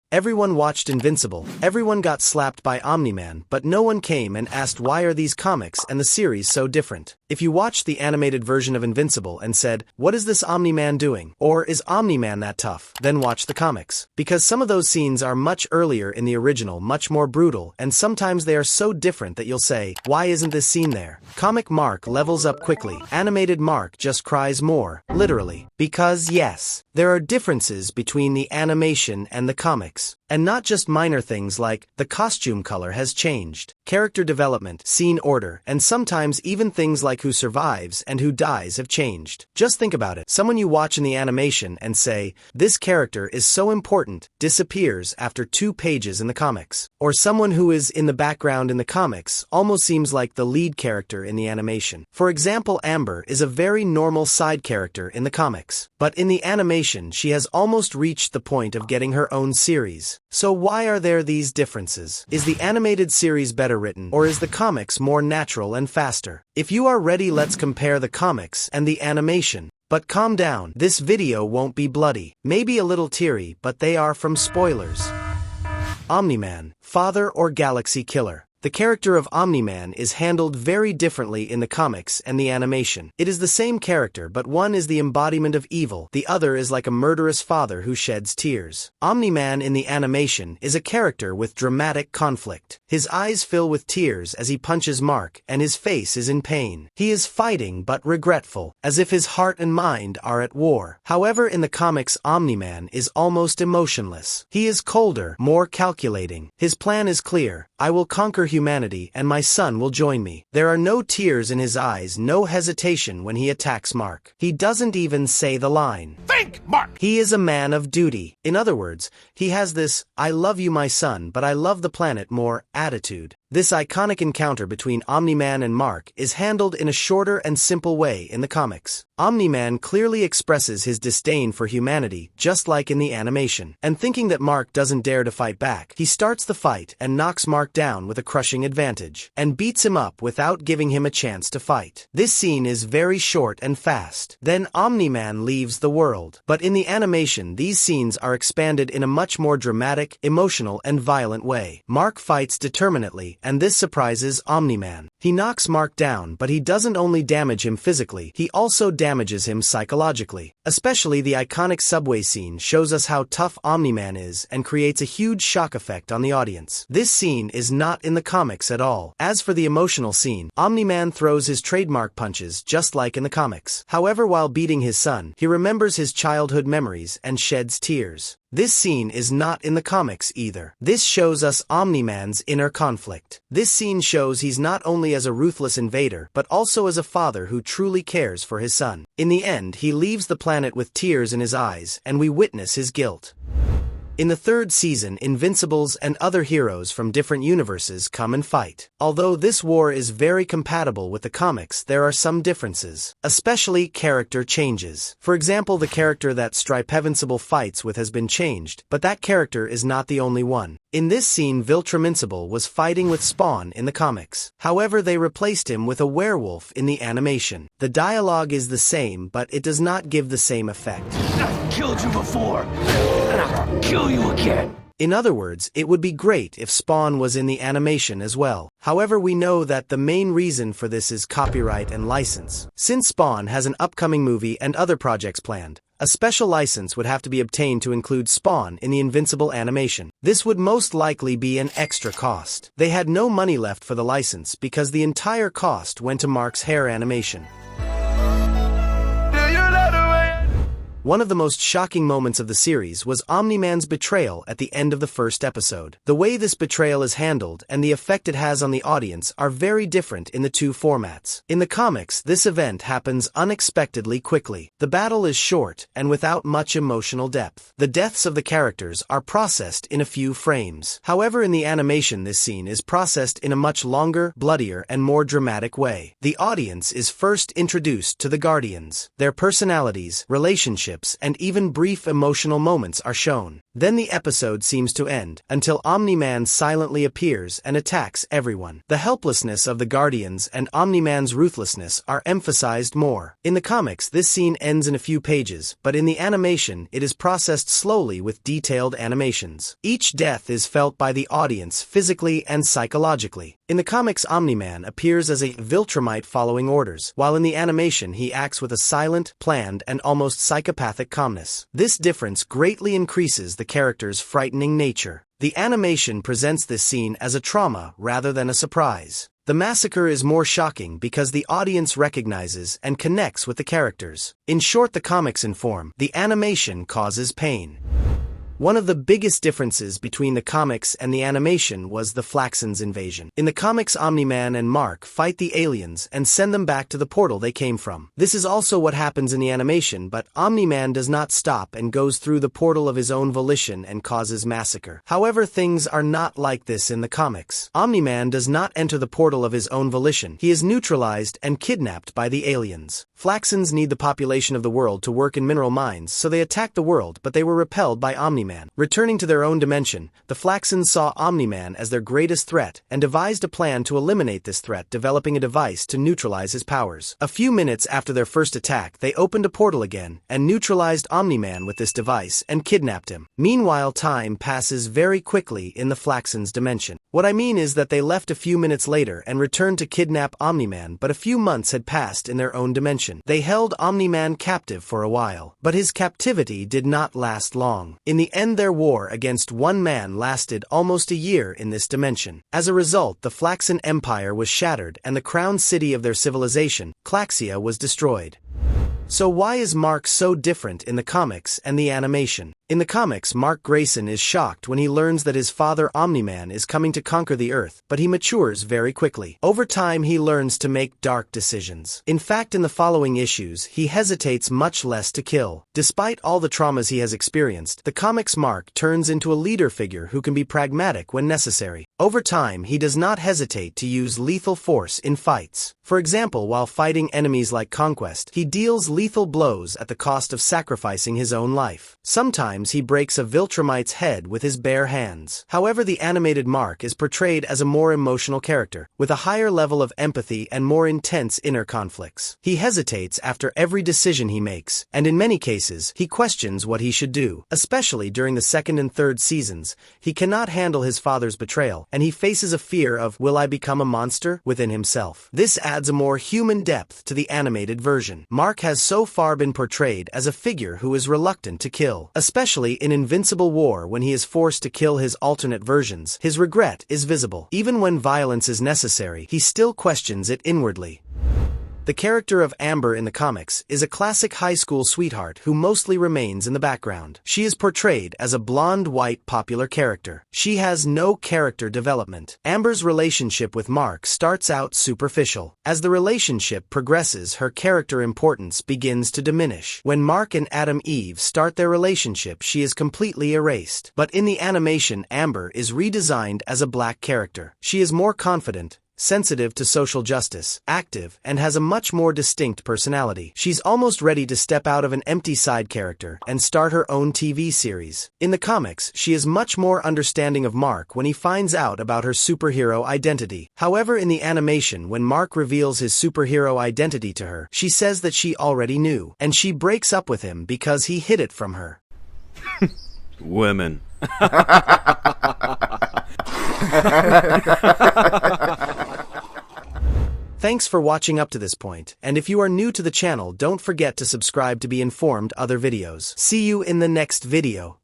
Everyone watched Invincible, everyone got slapped by Omni-Man, but no one came and asked why are these comics and the series so different. If you watched the animated version of Invincible and said, what is this Omni-Man doing? Or is Omni-Man that tough? Then watch the comics. Because some of those scenes are much earlier in the original, much more brutal, and sometimes they are so different that you'll say, why isn't this scene there? Comic Mark levels up quickly, animated Mark just cries more, literally. Because yes, there are differences between the animation and the comics. And not just minor things like, the costume color has changed, character development, scene order, and sometimes even things like who survives and who dies have changed. Just think about it. Someone you watch in the animation and say, this character is so important, disappears after 2 pages in the comics. Or someone who is in the background in the comics almost seems like the lead character in the animation. For example, Amber is a very normal side character in the comics. But in the animation she has almost reached the point of getting her own series. So why are there these differences? Is the animated series better written, or is the comics more natural and faster? If you are ready, let's compare the comics and the animation. But calm down, this video won't be bloody, maybe a little teary, but they are from spoilers. Omni-Man, father or galaxy killer? The character of Omni-Man is handled very differently in the comics and the animation. It is the same character, but one is the embodiment of evil, the other is like a murderous father who sheds tears. Omni-Man in the animation is a character with dramatic conflict. His eyes fill with tears as he punches Mark, and his face is in pain. He is fighting but regretful, as if his heart and mind are at war. However, in the comics, Omni-Man is almost emotionless. He is colder, more calculating. His plan is clear: I will conquer humanity and my son will join me. There are no tears in his eyes, no hesitation when he attacks Mark. He doesn't even say the line, "Think, Mark!" He is a man of duty. In other words, he has this, I love you my son but I love the planet more, attitude. This iconic encounter between Omni-Man and Mark is handled in a shorter and simple way in the comics. Omni-Man clearly expresses his disdain for humanity, just like in the animation. And thinking that Mark doesn't dare to fight back, he starts the fight and knocks Mark down with a crushing advantage, and beats him up without giving him a chance to fight. This scene is very short and fast. Then Omni-Man leaves the world. But in the animation, these scenes are expanded in a much more dramatic, emotional, and violent way. Mark fights determinedly, and this surprises Omni-Man. He knocks Mark down, but he doesn't only damage him physically, he also damages him psychologically. Especially the iconic subway scene shows us how tough Omni-Man is and creates a huge shock effect on the audience. This scene is not in the comics at all. As for the emotional scene, Omni-Man throws his trademark punches just like in the comics. However, while beating his son, he remembers his childhood memories and sheds tears. This scene is not in the comics either. This shows us Omni-Man's inner conflict. This scene shows he's not only as a ruthless invader, but also as a father who truly cares for his son. In the end, he leaves the planet with tears in his eyes, and we witness his guilt. In the 3rd season, Invincibles and other heroes from different universes come and fight. Although this war is very compatible with the comics, there are some differences, especially character changes. For example, the character that Invincible fights with has been changed, but that character is not the only one. In this scene, Invincible was fighting with Spawn in the comics. However, they replaced him with a werewolf in the animation. The dialogue is the same, but it does not give the same effect. I've killed you before, and I'll kill you again. In other words, it would be great if Spawn was in the animation as well. However, we know that the main reason for this is copyright and license. Since Spawn has an upcoming movie and other projects planned, a special license would have to be obtained to include Spawn in the Invincible animation. This would most likely be an extra cost. They had no money left for the license because the entire cost went to Mark's hair animation. One of the most shocking moments of the series was Omni-Man's betrayal at the end of the 1st episode. The way this betrayal is handled and the effect it has on the audience are very different in the 2 formats. In the comics, this event happens unexpectedly quickly. The battle is short and without much emotional depth. The deaths of the characters are processed in a few frames. However, in the animation, this scene is processed in a much longer, bloodier, and more dramatic way. The audience is first introduced to the Guardians. Their personalities, relationships, and even brief emotional moments are shown. Then the episode seems to end, until Omni-Man silently appears and attacks everyone. The helplessness of the Guardians and Omni-Man's ruthlessness are emphasized more. In the comics, this scene ends in a few pages, but in the animation, it is processed slowly with detailed animations. Each death is felt by the audience physically and psychologically. In the comics, Omni-Man appears as a Viltrumite following orders, while in the animation he acts with a silent, planned, and almost psychopathic calmness. This difference greatly increases the character's frightening nature. The animation presents this scene as a trauma rather than a surprise. The massacre is more shocking because the audience recognizes and connects with the characters. In short, the comics inform, the animation causes pain. One of the biggest differences between the comics and the animation was the Flaxons invasion. In the comics, Omni-Man and Mark fight the aliens and send them back to the portal they came from. This is also what happens in the animation, but Omni-Man does not stop and goes through the portal of his own volition and causes massacre. However, things are not like this in the comics. Omni-Man does not enter the portal of his own volition. He is neutralized and kidnapped by the aliens. Flaxons need the population of the world to work in mineral mines, so they attacked the world, but they were repelled by Omni-Man. Returning to their own dimension, the Flaxons saw Omni-Man as their greatest threat and devised a plan to eliminate this threat, developing a device to neutralize his powers. A few minutes after their first attack, they opened a portal again and neutralized Omni-Man with this device and kidnapped him. Meanwhile, time passes very quickly in the Flaxons' dimension. What I mean is that they left a few minutes later and returned to kidnap Omni-Man, but a few months had passed in their own dimension. They held Omni-Man captive for a while, but his captivity did not last long. In the end, their war against one man lasted almost a year in this dimension. As a result, the Flaxon Empire was shattered and the crown city of their civilization, Claxia, was destroyed. So why is Mark so different in the comics and the animation? In the comics, Mark Grayson is shocked when he learns that his father Omni-Man is coming to conquer the Earth, but he matures very quickly. Over time, he learns to make dark decisions. In fact, in the following issues, he hesitates much less to kill. Despite all the traumas he has experienced, the comics Mark turns into a leader figure who can be pragmatic when necessary. Over time, he does not hesitate to use lethal force in fights. For example, while fighting enemies like Conquest, he deals lethal blows at the cost of sacrificing his own life. Sometimes he breaks a Viltrumite's head with his bare hands. However, the animated Mark is portrayed as a more emotional character, with a higher level of empathy and more intense inner conflicts. He hesitates after every decision he makes, and in many cases, he questions what he should do. Especially during the second and third seasons, he cannot handle his father's betrayal, and he faces a fear of, will I become a monster, within himself. This adds a more human depth to the animated version. Mark has so far been portrayed as a figure who is reluctant to kill. Especially in Invincible War, when he is forced to kill his alternate versions, his regret is visible. Even when violence is necessary, he still questions it inwardly. The character of Amber in the comics is a classic high school sweetheart who mostly remains in the background. She is portrayed as a blonde-white popular character. She has no character development. Amber's relationship with Mark starts out superficial. As the relationship progresses, her character importance begins to diminish. When Mark and Adam Eve start their relationship, she is completely erased. But in the animation, Amber is redesigned as a black character. She is more confident, sensitive to social justice, active, and has a much more distinct personality. She's almost ready to step out of an empty side character and start her own TV series. In the comics, she is much more understanding of Mark when he finds out about her superhero identity. However, in the animation, when Mark reveals his superhero identity to her, she says that she already knew, and she breaks up with him because he hid it from her. Women. Thanks for watching up to this point, and if you are new to the channel, don't forget to subscribe to be informed other videos. See you in the next video.